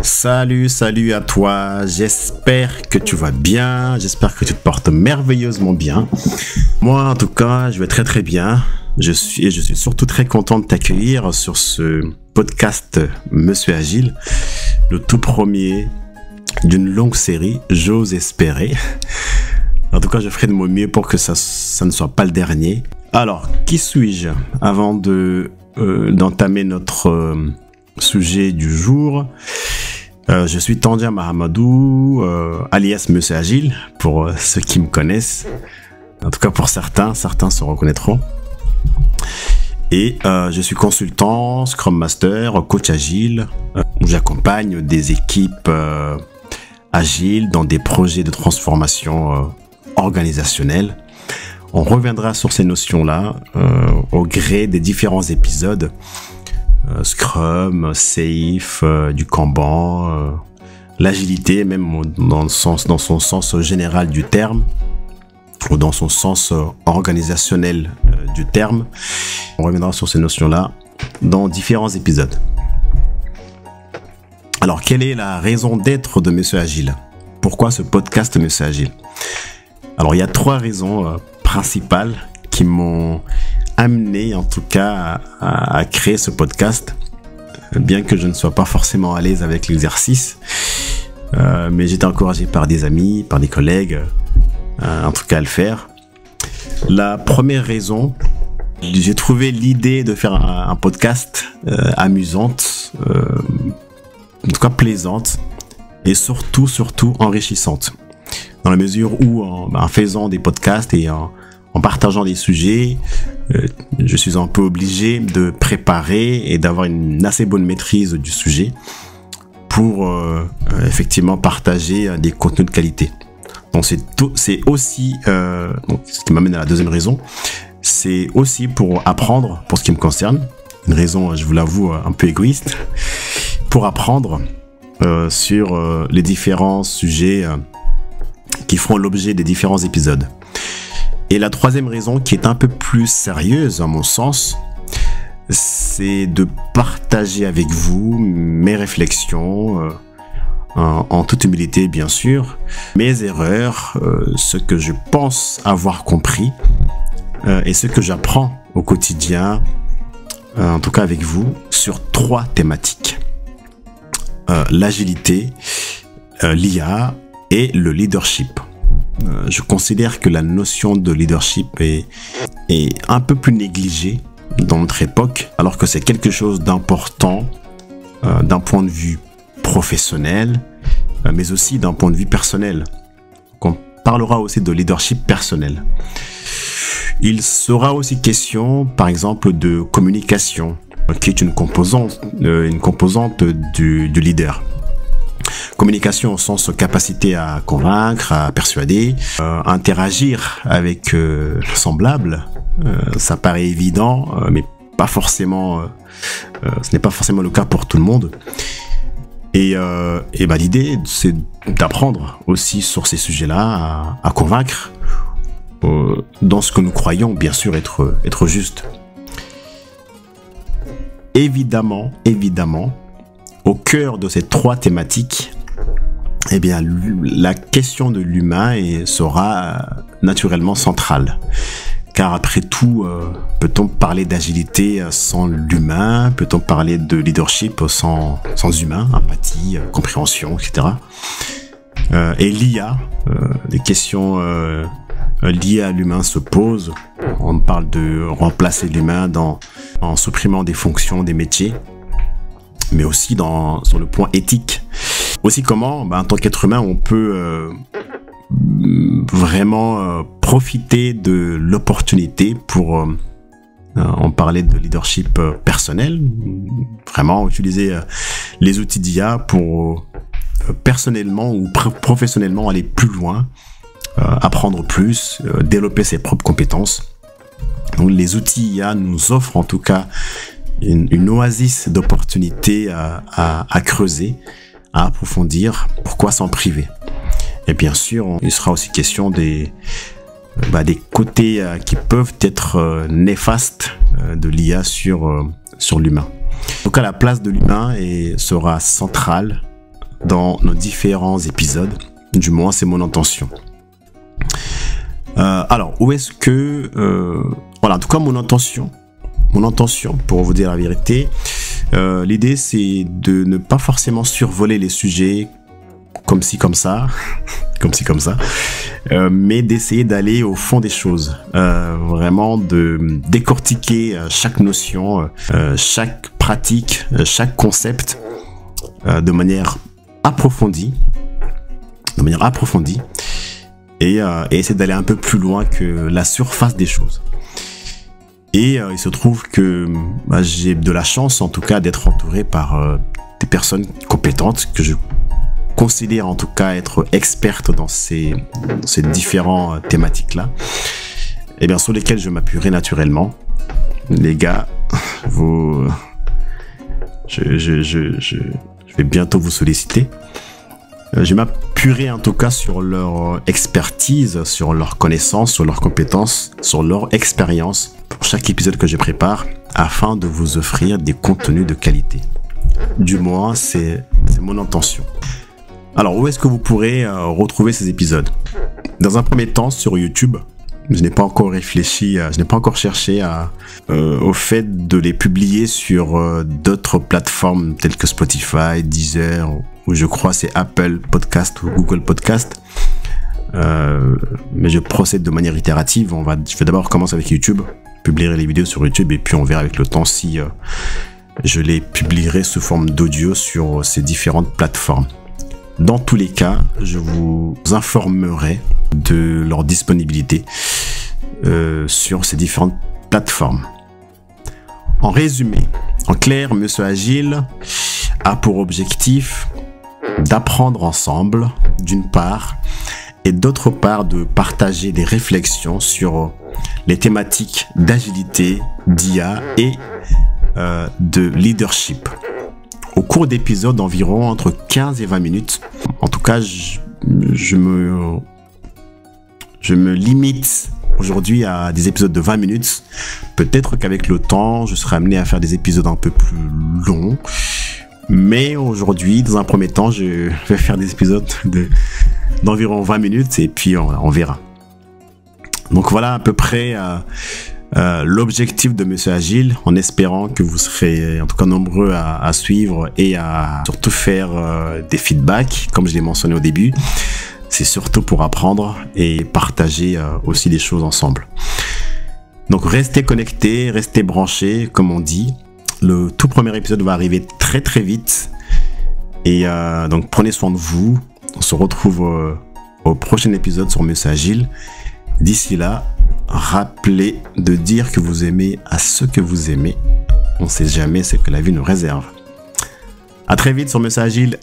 Salut à toi, j'espère que tu vas bien, j'espère que tu te portes merveilleusement bien. Moi en tout cas, je vais très bien. Je suis surtout très content de t'accueillir sur ce podcast Monsieur Agile, le tout premier d'une longue série, j'ose espérer. En tout cas, je ferai de mon mieux pour que ça ne soit pas le dernier. Alors, qui suis-je? Avant d'entamer notre sujet du jour, je suis Tandia Mahamadou, alias Monsieur Agile, pour ceux qui me connaissent. En tout cas, pour certains se reconnaîtront. Et je suis consultant, Scrum Master, coach agile, où j'accompagne des équipes agiles dans des projets de transformation organisationnelle. On reviendra sur ces notions-là au gré des différents épisodes. Scrum, Safe, du Kanban, l'agilité, même dans son sens général du terme, ou dans son sens organisationnel du terme. On reviendra sur ces notions-là dans différents épisodes. Alors, quelle est la raison d'être de Monsieur Agile? Pourquoi ce podcast Monsieur Agile? Alors, il y a 3 raisons principales qui m'ont amené, en tout cas, à créer ce podcast, bien que je ne sois pas forcément à l'aise avec l'exercice. Mais j'étais encouragé par des amis, par des collègues, en tout cas à le faire. La première raison, j'ai trouvé l'idée de faire un podcast amusante, en tout cas plaisante, et surtout enrichissante. Dans la mesure où, en faisant des podcasts et en partageant des sujets, je suis un peu obligé de préparer et d'avoir une assez bonne maîtrise du sujet pour effectivement partager des contenus de qualité. Donc c'est aussi, donc ce qui m'amène à la deuxième raison, c'est aussi pour apprendre, pour ce qui me concerne, une raison, je vous l'avoue, un peu égoïste, pour apprendre sur les différents sujets qui feront l'objet des différents épisodes. Et la troisième raison, qui est un peu plus sérieuse à mon sens, c'est de partager avec vous mes réflexions, en toute humilité bien sûr, mes erreurs, ce que je pense avoir compris et ce que j'apprends au quotidien, en tout cas avec vous, sur 3 thématiques. L'agilité, l'IA et le leadership. Je considère que la notion de leadership est un peu plus négligée dans notre époque, alors que c'est quelque chose d'important d'un point de vue professionnel, mais aussi d'un point de vue personnel. On parlera aussi de leadership personnel. Il sera aussi question, par exemple, de communication, qui est une composante du leader. Communication au sens capacité à convaincre, à persuader, interagir avec semblables. Ça paraît évident, mais pas forcément. Ce n'est pas forcément le cas pour tout le monde. Et l'idée, c'est d'apprendre aussi sur ces sujets-là à convaincre dans ce que nous croyons, bien sûr, être juste. Évidemment, au cœur de ces 3 thématiques, eh bien, la question de l'humain sera naturellement centrale. Car après tout, peut-on parler d'agilité sans l'humain? Peut-on parler de leadership sans humain? Empathie, compréhension, etc. Et l'IA, les questions liées à l'humain se posent. On parle de remplacer l'humain en supprimant des fonctions, des métiers, mais aussi sur le point éthique. Aussi comment, en tant qu'être humain, on peut vraiment profiter de l'opportunité pour on parlait de leadership personnel, vraiment utiliser les outils d'IA pour personnellement ou professionnellement aller plus loin, apprendre plus, développer ses propres compétences. Donc les outils IA nous offrent en tout cas une oasis d'opportunités à creuser, à approfondir. Pourquoi s'en priver? Et bien sûr, il sera aussi question des côtés qui peuvent être néfastes de l'IA sur l'humain. En tout cas, la place de l'humain sera centrale dans nos différents épisodes. Du moins, c'est mon intention. Alors, où est-ce que... voilà, en tout cas, mon intention, pour vous dire la vérité, l'idée, c'est de ne pas forcément survoler les sujets comme ci, comme ça, mais d'essayer d'aller au fond des choses, vraiment de décortiquer chaque notion, chaque pratique, chaque concept de manière approfondie, et essayer d'aller un peu plus loin que la surface des choses. Et il se trouve que j'ai de la chance, en tout cas, d'être entouré par des personnes compétentes que je considère en tout cas être expertes dans ces différentes thématiques-là, et bien sur lesquelles je m'appuierai naturellement. Les gars, je vais bientôt vous solliciter. Je m'appuierai en tout cas sur leur expertise, sur leurs connaissances, sur leurs compétences, sur leur expérience pour chaque épisode que je prépare, afin de vous offrir des contenus de qualité. Du moins, c'est mon intention. Alors, où est-ce que vous pourrez retrouver ces épisodes? Dans un premier temps, sur YouTube. Je n'ai pas encore réfléchi, je n'ai pas encore cherché au fait de les publier sur d'autres plateformes telles que Spotify, Deezer, ou je crois c'est Apple Podcast ou Google Podcast. Mais je procède de manière itérative. Je vais d'abord commencer avec YouTube, publier les vidéos sur YouTube, et puis on verra avec le temps si je les publierai sous forme d'audio sur ces différentes plateformes. Dans tous les cas, je vous informerai de leur disponibilité sur ces différentes plateformes. En résumé, en clair, Monsieur Agile a pour objectif d'apprendre ensemble, d'une part, et d'autre part de partager des réflexions sur les thématiques d'agilité, d'IA et de leadership. Au cours d'épisodes d'environ entre 15 et 20 minutes. En tout cas, je me limite aujourd'hui à des épisodes de 20 minutes. Peut-être qu'avec le temps, je serai amené à faire des épisodes un peu plus longs. Mais aujourd'hui, dans un premier temps, je vais faire des épisodes d'environ 20 minutes et puis on verra. Donc voilà à peu près l'objectif de Monsieur Agile, en espérant que vous serez en tout cas nombreux à suivre et à surtout faire des feedbacks, comme je l'ai mentionné au début. C'est surtout pour apprendre et partager aussi des choses ensemble. Donc restez connectés, restez branchés, comme on dit. Le tout premier épisode va arriver très très vite. Et donc prenez soin de vous. On se retrouve au prochain épisode sur Monsieur Agile. D'ici là, rappelez de dire que vous aimez à ceux que vous aimez. On ne sait jamais ce que la vie nous réserve. À très vite sur Monsieur Agile.